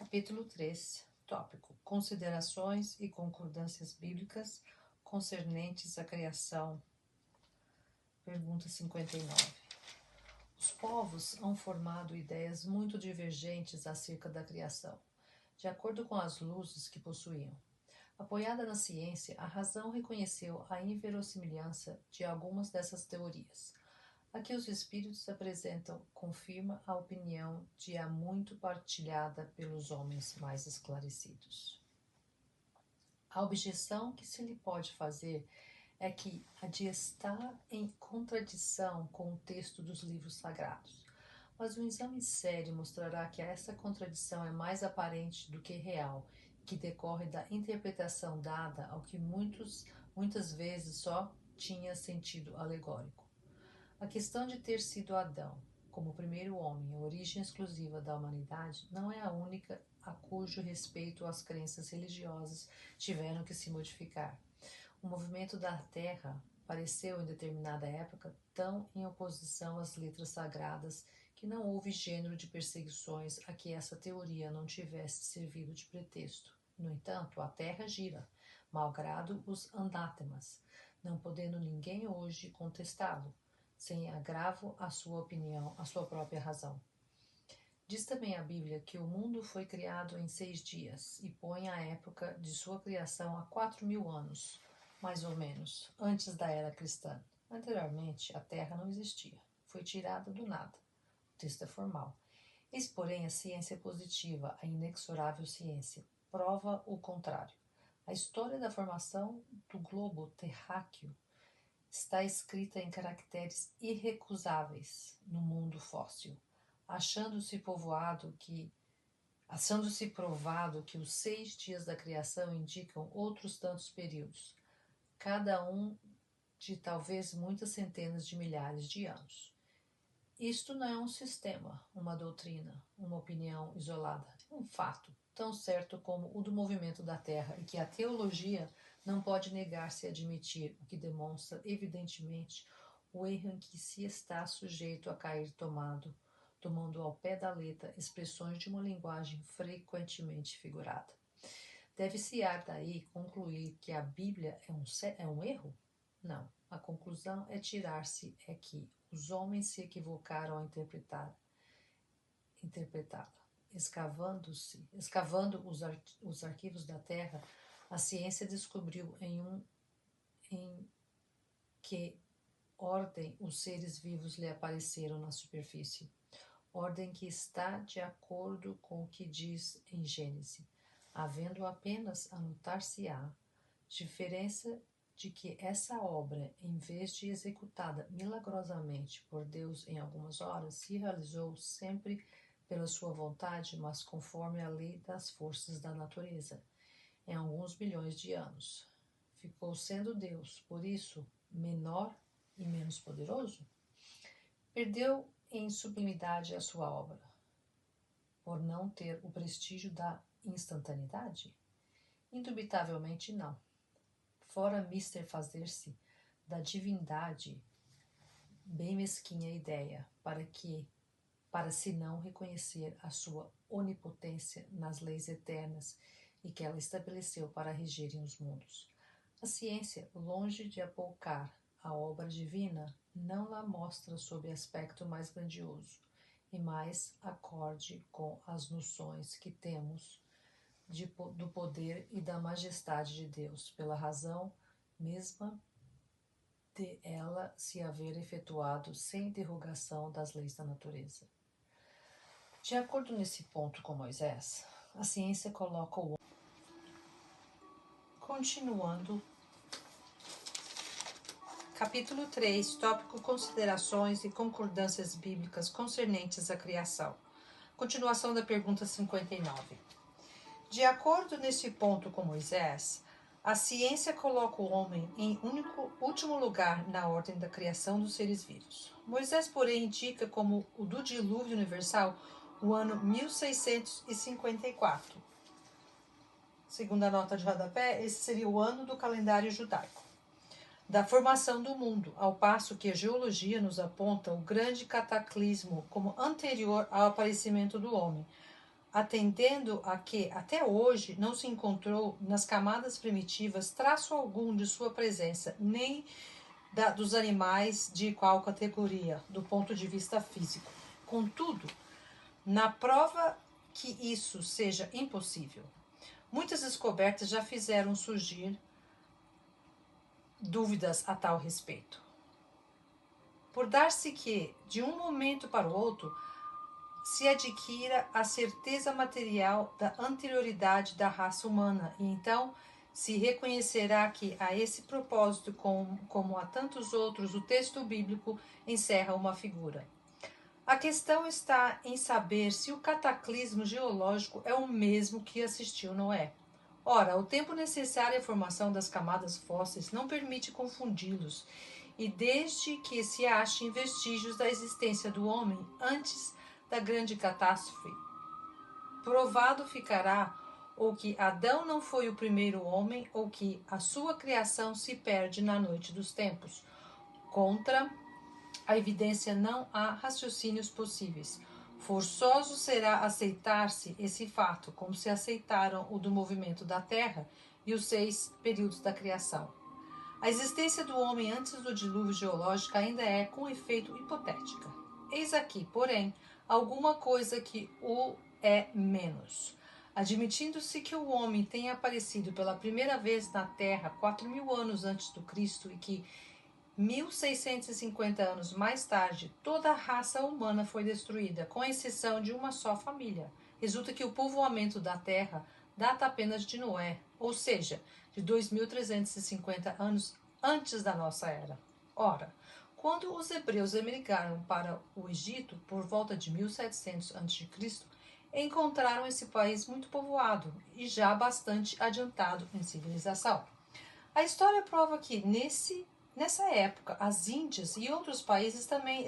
Capítulo 3, tópico: Considerações e concordâncias bíblicas concernentes à criação. Pergunta 59. Os povos han formado ideias muito divergentes acerca da criação, de acordo com as luzes que possuíam. Apoiada na ciência, a razão reconheceu a inverossimilhança de algumas dessas teorias. A que os espíritos apresentam confirma a opinião de há muito partilhada pelos homens mais esclarecidos. A objeção que se lhe pode fazer é que a de estar em contradição com o texto dos livros sagrados, mas um exame sério mostrará que essa contradição é mais aparente do que real, que decorre da interpretação dada ao que muitas vezes só tinha sentido alegórico. A questão de ter sido Adão, como o primeiro homem, a origem exclusiva da humanidade, não é a única a cujo respeito as crenças religiosas tiveram que se modificar. O movimento da Terra pareceu, em determinada época, tão em oposição às letras sagradas que não houve gênero de perseguições a que essa teoria não tivesse servido de pretexto. No entanto, a Terra gira, malgrado os anátemas, não podendo ninguém hoje contestá-lo, sem agravo à sua opinião, à sua própria razão. Diz também a Bíblia que o mundo foi criado em 6 dias e põe a época de sua criação a 4.000 anos, mais ou menos, antes da era cristã. Anteriormente, a Terra não existia, foi tirada do nada. O texto é formal. Eis, porém, a ciência positiva, a inexorável ciência, prova o contrário. A história da formação do globo terráqueo está escrita em caracteres irrecusáveis no mundo fóssil, achando-se provado que os 6 dias da criação indicam outros tantos períodos, cada um de talvez muitas centenas de milhares de anos. Isto não é um sistema, uma doutrina, uma opinião isolada, é um fato, tão certo como o do movimento da Terra, e que a teologia não pode negar-se a admitir, o que demonstra, evidentemente, o erro em que se está sujeito a cair tomando ao pé da letra expressões de uma linguagem frequentemente figurada. Deve-se-á daí concluir que a Bíblia é um erro? Não. A conclusão é tirar-se é que os homens se equivocaram ao interpretá-la. Escavando os arquivos da Terra, a ciência descobriu em que ordem os seres vivos lhe apareceram na superfície, ordem que está de acordo com o que diz em Gênesis, havendo apenas a notar-se-á diferença de que essa obra, em vez de executada milagrosamente por Deus em algumas horas, se realizou sempre pela sua vontade, mas conforme a lei das forças da natureza, em alguns milhões de anos. Ficou sendo Deus, por isso, menor e menos poderoso? Perdeu em sublimidade a sua obra, por não ter o prestígio da instantaneidade? Indubitavelmente não. Fora mister fazer-se da divindade bem mesquinha ideia, para se não reconhecer a sua onipotência nas leis eternas e que ela estabeleceu para regerem os mundos. A ciência, longe de apoucar a obra divina, não la mostra sob aspecto mais grandioso e mais acorde com as noções que temos do poder e da majestade de Deus, pela razão mesma de ela se haver efetuado sem interrogação das leis da natureza. De acordo nesse ponto com Moisés, a ciência coloca o homem. Continuando, capítulo 3, tópico: Considerações e concordâncias bíblicas concernentes à criação. Continuação da pergunta 59. De acordo nesse ponto com Moisés, a ciência coloca o homem em último lugar na ordem da criação dos seres vivos. Moisés, porém, indica como o do dilúvio universal o ano 1654. Segundo a nota de rodapé, esse seria o ano do calendário judaico, da formação do mundo, ao passo que a geologia nos aponta o grande cataclismo como anterior ao aparecimento do homem, atendendo a que, até hoje, não se encontrou nas camadas primitivas traço algum de sua presença, nem dos animais de qual categoria, do ponto de vista físico. Contudo, na prova que isso seja impossível, muitas descobertas já fizeram surgir dúvidas a tal respeito. Por dar-se que, de um momento para o outro, se adquira a certeza material da anterioridade da raça humana, e então se reconhecerá que, a esse propósito, como a tantos outros, o texto bíblico encerra uma figura. A questão está em saber se o cataclismo geológico é o mesmo que assistiu Noé. Ora, o tempo necessário à formação das camadas fósseis não permite confundi-los, e desde que se achem vestígios da existência do homem antes da grande catástrofe, provado ficará ou que Adão não foi o primeiro homem, ou que a sua criação se perde na noite dos tempos. Contra a evidência não há raciocínios possíveis. Forçoso será aceitar-se esse fato, como se aceitaram o do movimento da Terra e os 6 períodos da criação. A existência do homem antes do dilúvio geológico ainda é, com efeito, hipotética. Eis aqui, porém, alguma coisa que o é menos. Admitindo-se que o homem tenha aparecido pela primeira vez na Terra 4.000 anos antes do Cristo e que 1.650 anos mais tarde toda a raça humana foi destruída, com exceção de uma só família, resulta que o povoamento da Terra data apenas de Noé, ou seja, de 2.350 anos antes da nossa era. Ora, quando os hebreus emigraram para o Egito por volta de 1700 a.C., encontraram esse país muito povoado e já bastante adiantado em civilização. A história prova que, nessa época, as Índias e outros países também